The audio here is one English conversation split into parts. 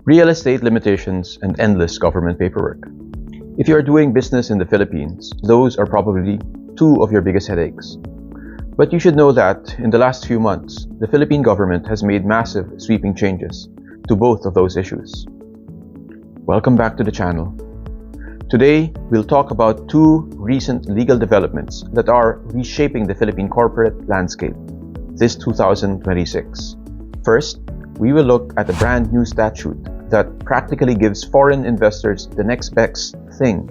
real estate limitations, and endless government paperwork. If you are doing business in the Philippines, those are probably two of your biggest headaches. But you should know that in the last few months, the Philippine government has made massive, sweeping changes to both of those issues. Welcome back to the channel. Today, we'll talk about two recent legal developments that are reshaping the Philippine corporate landscape this 2026. First, we will look at a brand new statute that practically gives foreign investors the next best thing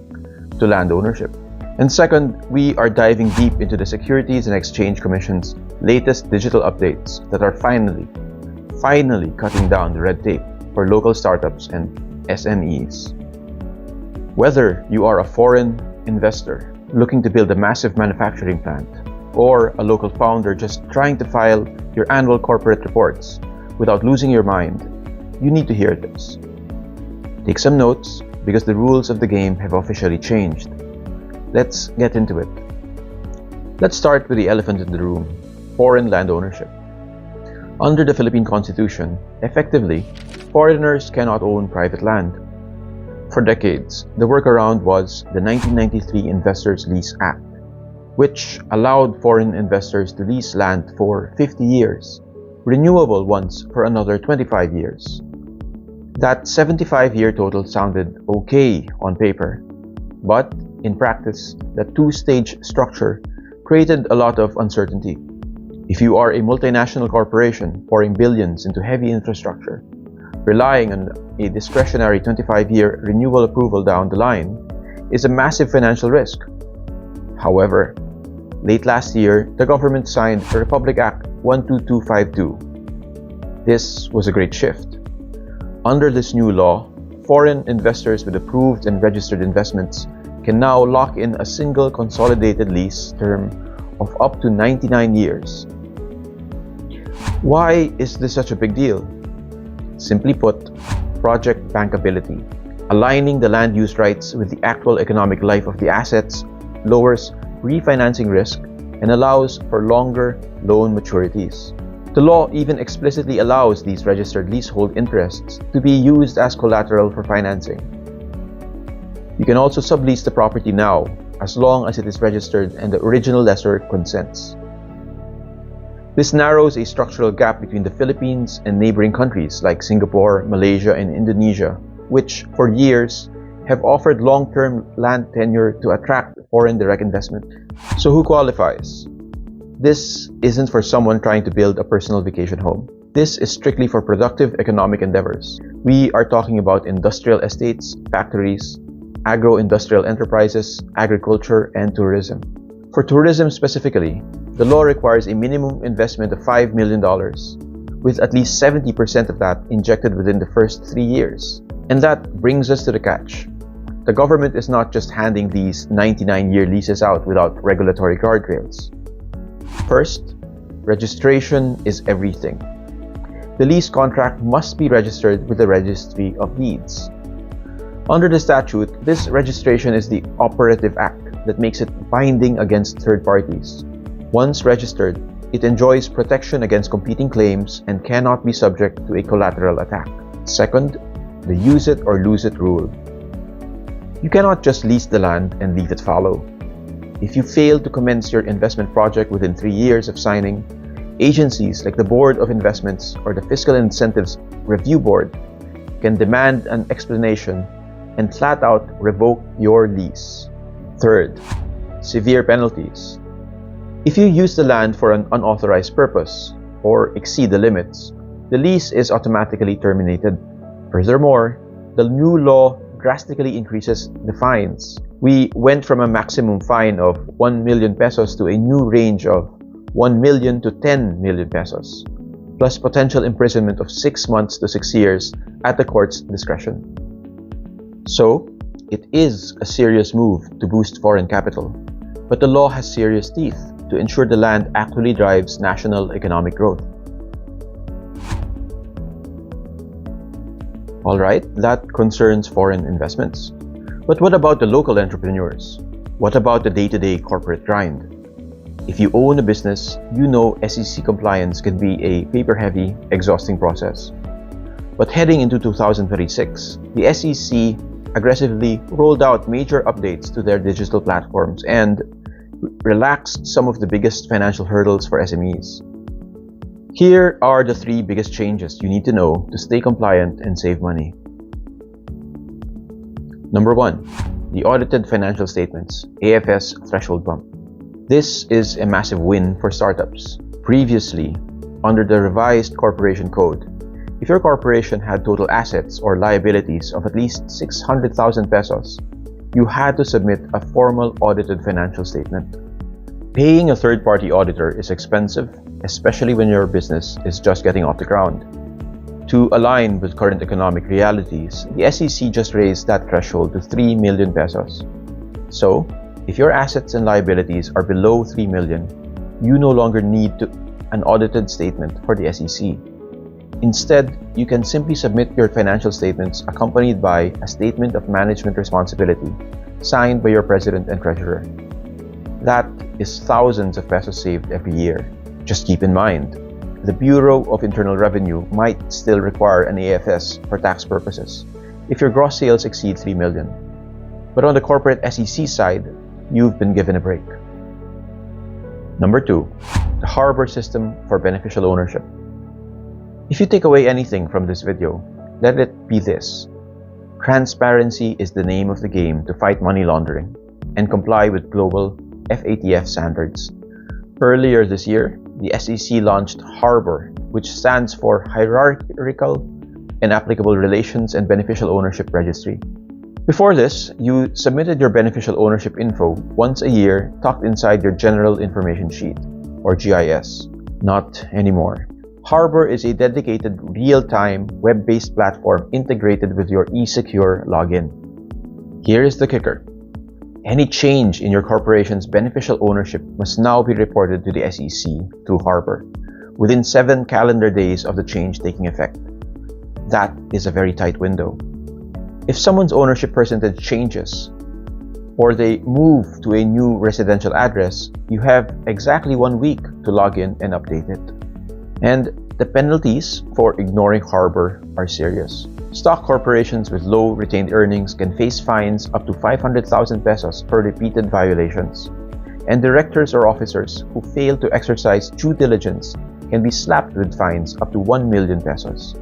to land ownership. And second, we are diving deep into the Securities and Exchange Commission's latest digital updates that are finally cutting down the red tape for local startups and SMEs. Whether you are a foreign investor looking to build a massive manufacturing plant or a local founder just trying to file your annual corporate reports without losing your mind, you need to hear this. Take some notes because the rules of the game have officially changed. Let's get into it. Let's start with the elephant in the room, foreign land ownership. Under the Philippine Constitution, effectively, foreigners cannot own private land. For decades, the workaround was the 1993 Investors Lease Act, which allowed foreign investors to lease land for 50 years, renewable once for another 25 years. That 75-year total sounded okay on paper, but in practice, that two-stage structure created a lot of uncertainty. If you are a multinational corporation pouring billions into heavy infrastructure, relying on a discretionary 25-year renewal approval down the line is a massive financial risk. However, late last year, the government signed Republic Act 12252. This was a great shift. Under this new law, foreign investors with approved and registered investments can now lock in a single consolidated lease term of up to 99 years. Why is this such a big deal? Simply put, project bankability. Aligning the land use rights with the actual economic life of the assets lowers refinancing risk and allows for longer loan maturities. The law even explicitly allows these registered leasehold interests to be used as collateral for financing. You can also sublease the property now, as long as it is registered and the original lessor consents. This narrows a structural gap between the Philippines and neighboring countries like Singapore, Malaysia, and Indonesia, which for years have offered long-term land tenure to attract foreign direct investment. So who qualifies? This isn't for someone trying to build a personal vacation home. This is strictly for productive economic endeavors. We are talking about industrial estates, factories, agro-industrial enterprises, agriculture, and tourism. For tourism specifically, the law requires a minimum investment of $5 million, with at least 70% of that injected within the first 3 years. And that brings us to the catch. The government is not just handing these 99-year leases out without regulatory guardrails. First, registration is everything. The lease contract must be registered with the Registry of Deeds. Under the statute, this registration is the operative act that makes it binding against third parties. Once registered, it enjoys protection against competing claims and cannot be subject to a collateral attack. Second, the use it or lose it rule. You cannot just lease the land and leave it fallow. If you fail to commence your investment project within 3 years of signing, agencies like the Board of Investments or the Fiscal Incentives Review Board can demand an explanation and flat out revoke your lease. Third, severe penalties. If you use the land for an unauthorized purpose or exceed the limits, the lease is automatically terminated. Furthermore, the new law drastically increases the fines. We went from a maximum fine of 1 million pesos to a new range of 1 million to 10 million pesos, plus potential imprisonment of 6 months to 6 years at the court's discretion. So, it is a serious move to boost foreign capital, but the law has serious teeth to ensure the land actually drives national economic growth. Alright, that concerns foreign investments. But what about the local entrepreneurs? What about the day-to-day corporate grind? If you own a business, you know SEC compliance can be a paper-heavy, exhausting process. But heading into 2026, the SEC aggressively rolled out major updates to their digital platforms and relaxed some of the biggest financial hurdles for SMEs. Here are the 3 biggest changes you need to know to stay compliant and save money. Number 1, the Audited Financial Statements, AFS threshold bump. This is a massive win for startups. Previously, under the revised corporation code, if your corporation had total assets or liabilities of at least 600,000 pesos, you had to submit a formal audited financial statement. Paying a third-party auditor is expensive, especially when your business is just getting off the ground. To align with current economic realities, the SEC just raised that threshold to 3 million pesos. So, if your assets and liabilities are below 3 million, you no longer need an audited statement for the SEC. Instead, you can simply submit your financial statements accompanied by a statement of management responsibility signed by your president and treasurer. That is thousands of pesos saved every year. Just keep in mind, the Bureau of Internal Revenue might still require an AFS for tax purposes if your gross sales exceed 3 million. But on the corporate SEC side, you've been given a break. Number 2, the Harbor System for Beneficial Ownership. If you take away anything from this video, let it be this. Transparency is the name of the game to fight money laundering and comply with global FATF standards. Earlier this year, the SEC launched Harbor, which stands for Hierarchical and Applicable Relations and Beneficial Ownership Registry. Before this, you submitted your beneficial ownership info once a year tucked inside your General Information Sheet, or GIS. Not anymore. Harbor is a dedicated, real-time, web-based platform integrated with your eSecure login. Here is the kicker. Any change in your corporation's beneficial ownership must now be reported to the SEC through Harbor within 7 calendar days of the change taking effect. That is a very tight window. If someone's ownership percentage changes, or they move to a new residential address, you have exactly 1 week to log in and update it. And the penalties for ignoring Harbor are serious. Stock corporations with low retained earnings can face fines up to 500,000 pesos for repeated violations. And directors or officers who fail to exercise due diligence can be slapped with fines up to 1 million pesos.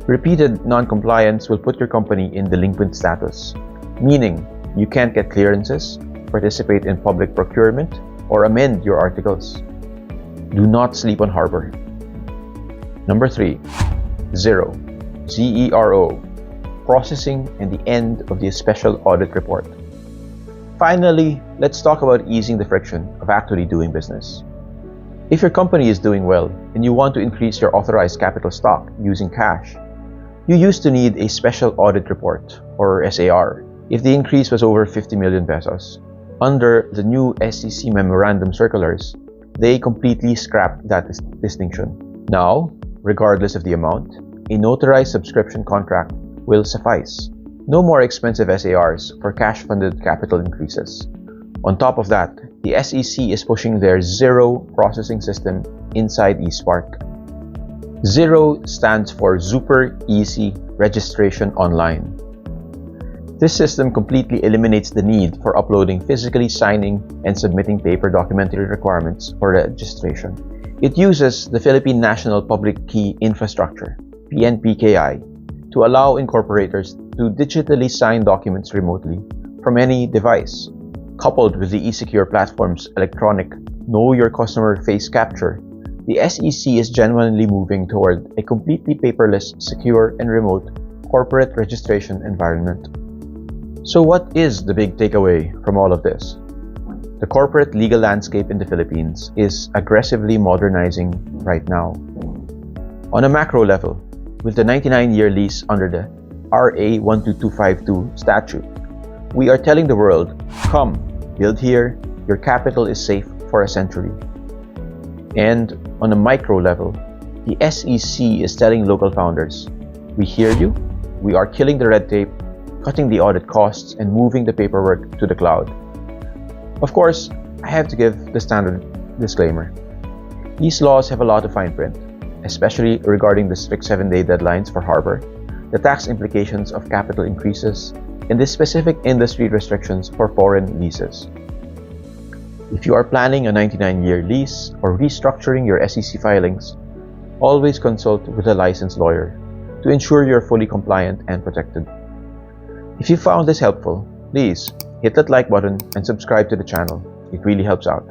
Repeated non-compliance will put your company in delinquent status, meaning you can't get clearances, participate in public procurement, or amend your articles. Do not sleep on Harbor. Number 3, Z.E.R.O. Z.E.R.O. Processing and the end of the Special Audit Report. Finally, let's talk about easing the friction of actually doing business. If your company is doing well and you want to increase your authorized capital stock using cash, you used to need a Special Audit Report, or SAR, if the increase was over 50 million pesos. Under the new SEC Memorandum Circulars, they completely scrapped that distinction. Now, regardless of the amount, a notarized subscription contract will suffice. No more expensive SARs for cash-funded capital increases. On top of that, the SEC is pushing their Z.E.R.O processing system inside eSpark. Z.E.R.O stands for Super Easy Registration Online. This system completely eliminates the need for uploading, physically signing, and submitting paper documentary requirements for registration. It uses the Philippine National Public Key Infrastructure, PNPKI, to allow incorporators to digitally sign documents remotely from any device. Coupled with the eSecure platform's electronic Know Your Customer face capture, the SEC is genuinely moving toward a completely paperless, secure, and remote corporate registration environment. So what is the big takeaway from all of this? The corporate legal landscape in the Philippines is aggressively modernizing right now. On a macro level, with the 99-year lease under the RA 12252 statute, we are telling the world, come, build here, your capital is safe for a century. And on a micro level, the SEC is telling local founders, we hear you, we are killing the red tape, cutting the audit costs, and moving the paperwork to the cloud. Of course, I have to give the standard disclaimer. These laws have a lot of fine print, especially regarding the strict 7-day deadlines for harbor, the tax implications of capital increases, and the specific industry restrictions for foreign leases. If you are planning a 99-year lease or restructuring your SEC filings, always consult with a licensed lawyer to ensure you're fully compliant and protected. If you found this helpful, please hit that like button and subscribe to the channel. It really helps out.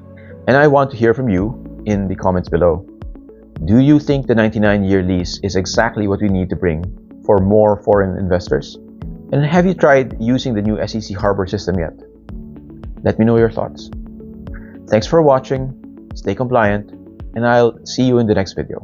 And I want to hear from you in the comments below. Do you think the 99-year lease is exactly what we need to bring for more foreign investors? And have you tried using the new SEC harbor system yet? Let me know your thoughts. Thanks for watching, stay compliant, and I'll see you in the next video.